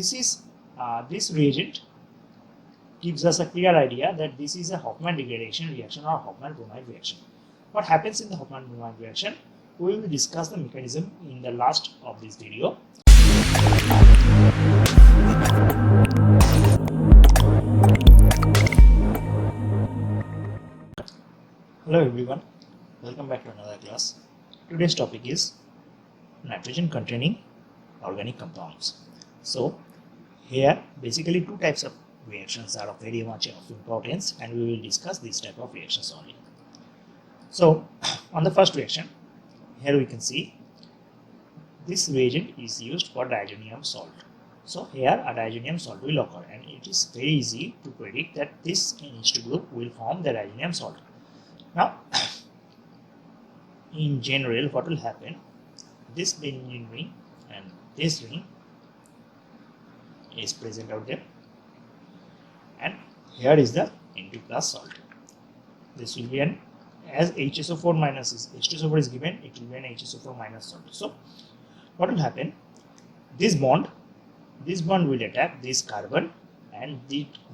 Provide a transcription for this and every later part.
this reagent gives us a clear idea that this is a Hofmann degradation reaction or Hofmann-Bromide reaction. What happens in the Hofmann-Bromide reaction? We will discuss the mechanism in the last of this video. Hello everyone, welcome back to another class. Today's topic is nitrogen containing organic compounds. So here basically two types of reactions are of very much of importance, and we will discuss this type of reactions only. So on the first reaction, here we can see this reagent is used for diazonium salt. So here a diazonium salt will occur, and it is very easy to predict that this NH2 group will form the diazonium salt. Now in general, what will happen, this benzene ring and this ring is present out there, and here is the N2 plus salt. This will be an, as HSO4 minus is H2SO4 is given, it will be an HSO4 minus salt. So what will happen, this bond will attack this carbon, and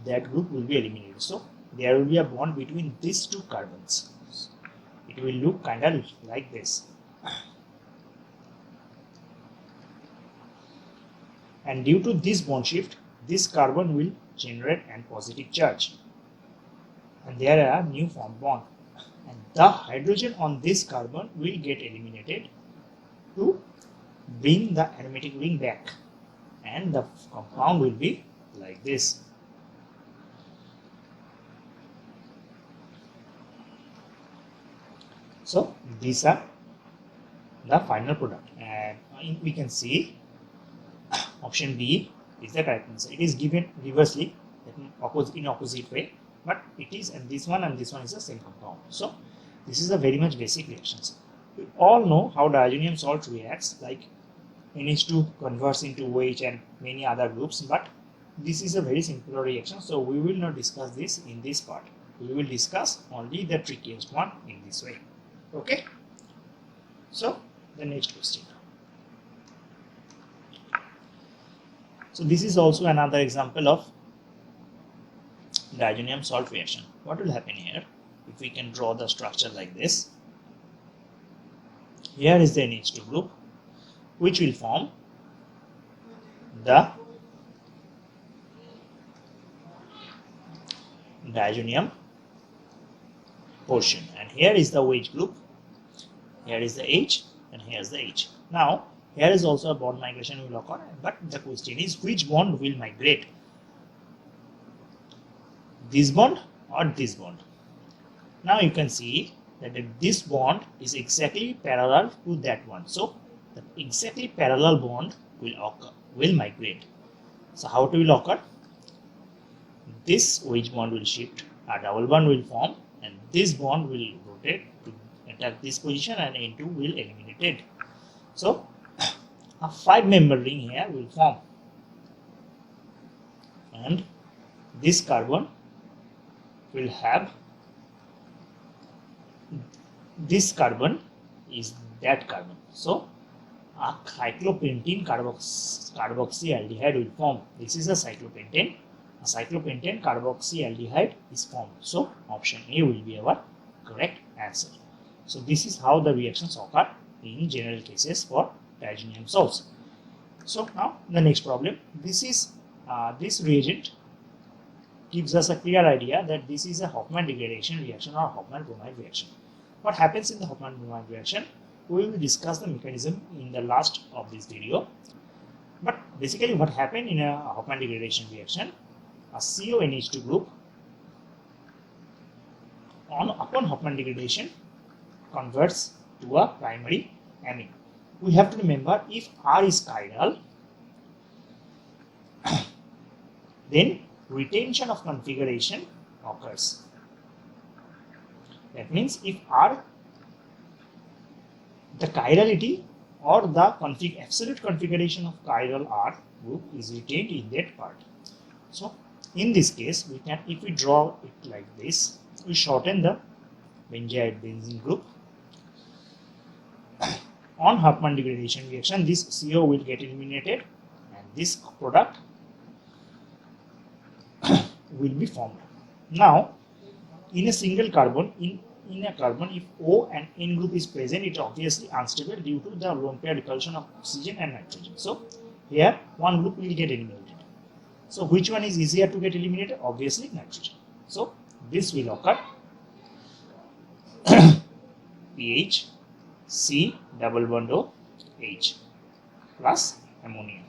that group will be eliminated. So there will be a bond between these two carbons. It will look kind of like this, and due to this bond shift, this carbon will generate a positive charge, and there are new formed bond, and the hydrogen on this carbon will get eliminated to bring the aromatic ring back, and the compound will be like this. So these are the final product, and we can see option B is the correct answer. It is given reversely, in opposite way, but it is, and this one is the same compound. So this is a very much basic reactions. We all know how diazonium salt reacts, like NH2 converts into OH and many other groups, but this is a very simple reaction, so we will not discuss this in this part. We will discuss only the trickiest one in this way. Okay, so the next question. So this is also another example of diazonium salt reaction. What will happen here, if we can draw the structure like this? Here is the NH2 group, which will form the diazonium portion, and here is the OH group, here is the H, and here is the H. Now here is also a bond migration will occur, but the question is which bond will migrate, this bond or this bond? Now you can see that this bond is exactly parallel to that one, so the exactly parallel bond will migrate. So how it will occur? This OH bond will shift, a double bond will form, and this bond will rotate to attack this position, and N2 will eliminate it. So a 5-member ring here will form, and this carbon will have, this carbon is that carbon. So a cyclopentene carboxyaldehyde will form. This is a cyclopentane. A cyclopentane carboxyaldehyde is formed. So option A will be our correct answer. So this is how the reactions occur in general cases for diazonium salts. So now the next problem. This reagent gives us a clear idea that this is a Hofmann degradation reaction or Hofmann-Bromide reaction. What happens in the Hofmann-Bromide reaction? We will discuss the mechanism in the last of this video. But basically what happened in a Hofmann degradation reaction, a CONH2 group upon Hofmann degradation converts to a primary amine. We have to remember, if R is chiral, then retention of configuration occurs. That means if R, the chirality or the absolute configuration of chiral R group is retained in that part. So in this case, we can, if we draw it like this, we shorten the benzene group. On Hofmann degradation reaction, this CO will get eliminated, and this product will be formed. Now, in a single carbon, in a carbon, if O and N group is present, it is obviously unstable due to the lone pair repulsion of oxygen and nitrogen. So, here one group will get eliminated. So, which one is easier to get eliminated? Obviously, nitrogen. So, this will occur pH C double bond O H plus ammonia.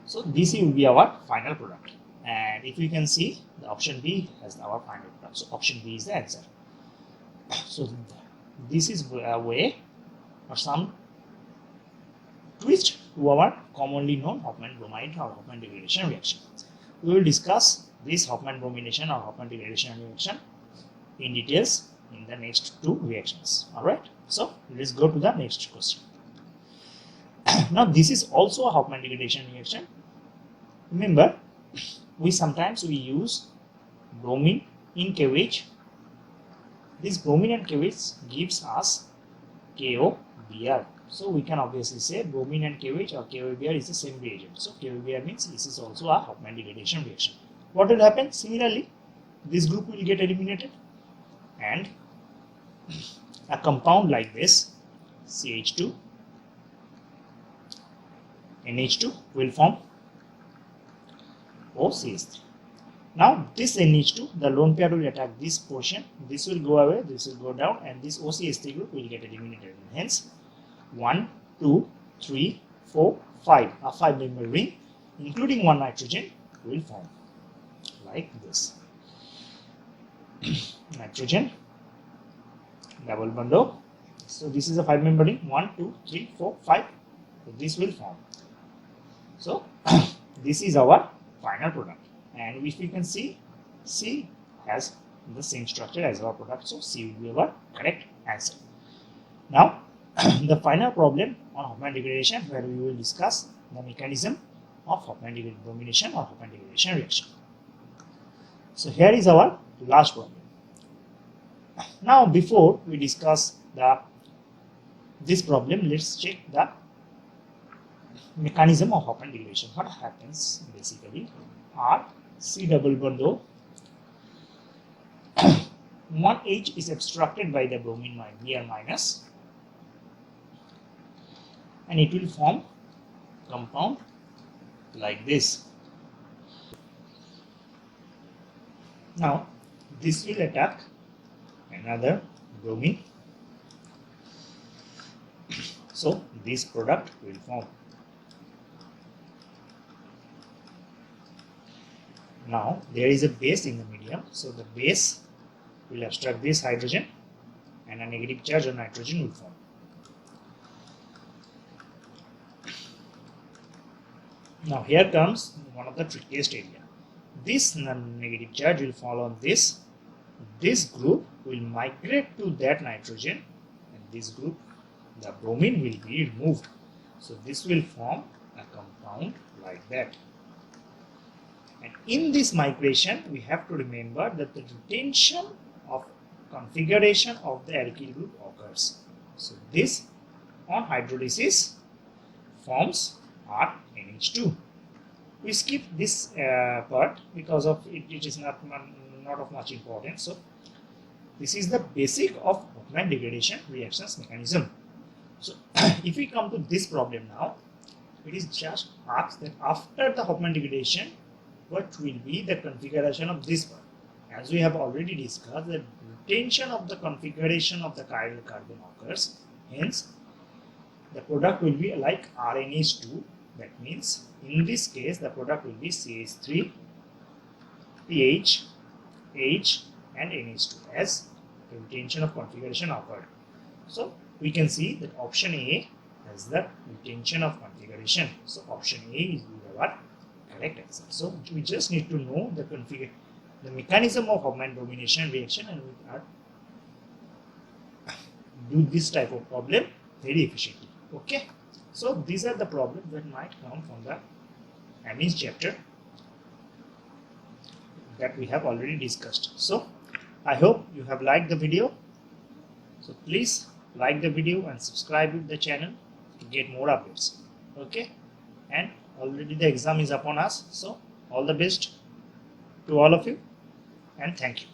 So, this will be our final product. And if you can see, the option B as our final product. So, option B is the answer. So, this is a way or some twist to our commonly known Hofmann bromide or Hofmann degradation reaction. We will discuss this Hofmann bromination or Hofmann degradation reaction in details in the next two reactions. Alright, so let's go to the next question. Now, this is also a Hofmann degradation reaction. Remember, we sometimes use bromine in KOH. This bromine and KOH gives us KOBr. So we can obviously say bromine and KOH or KOBr is the same reagent. So KOBr means this is also a Hofmann degradation reaction. What will happen? Similarly, this group will get eliminated and a compound like this, CH2, NH2 will form OCH3. Now this NH2, the lone pair will attack this portion, this will go away, this will go down, and this OCH3 group will get eliminated. Hence, 1, 2, 3, 4, 5, a 5-member ring, including one nitrogen, will form like this. Nitrogen, double bond O. So this is a 5-member ring, 1, 2, 3, 4, 5. So this will form. So this is our final product. And if you can see, C has the same structure as our product. So C will be our correct answer. Now, the final problem on Hofmann degradation, where we will discuss the mechanism of Hofmann bromination or Hofmann degradation reaction. So here is our last problem. Now, before we discuss this problem, let's check the mechanism of Hofmann degradation. What happens basically? R C double bond O. One H is abstracted by the bromine Br minus, and it will form compound like this. Now this will attack another bromine, so this product will form. Now there is a base in the medium, so the base will abstract this hydrogen and a negative charge on nitrogen will form. Now here comes one of the trickiest area. This negative charge will fall on this. This group will migrate to that nitrogen, and this group, the bromine, will be removed. So this will form a compound like that. And in this migration, we have to remember that the retention of configuration of the alkyl group occurs. So this on hydrolysis forms RNH2. We skip this part because of it is not of much importance. So this is the basic of Hofmann degradation reactions mechanism. So if we come to this problem now, it is just asked that after the Hofmann degradation, what will be the configuration of this part? As we have already discussed, the retention of the configuration of the chiral carbon occurs. Hence, the product will be like RNH2. That means, in this case, the product will be CH3, PH, H, and NH2 as the retention of configuration occurred. So, we can see that option A has the retention of configuration. So, option A is our correct answer. So we just need to know the mechanism of Hofmann bromination reaction, and we are do this type of problem very efficiently. Okay, so these are the problems that might come from the amines chapter that we have already discussed. So I hope you have liked the video. So please like the video and subscribe to the channel to get more updates. Okay, and already the exam is upon us, so all the best. to all of you, and thank you.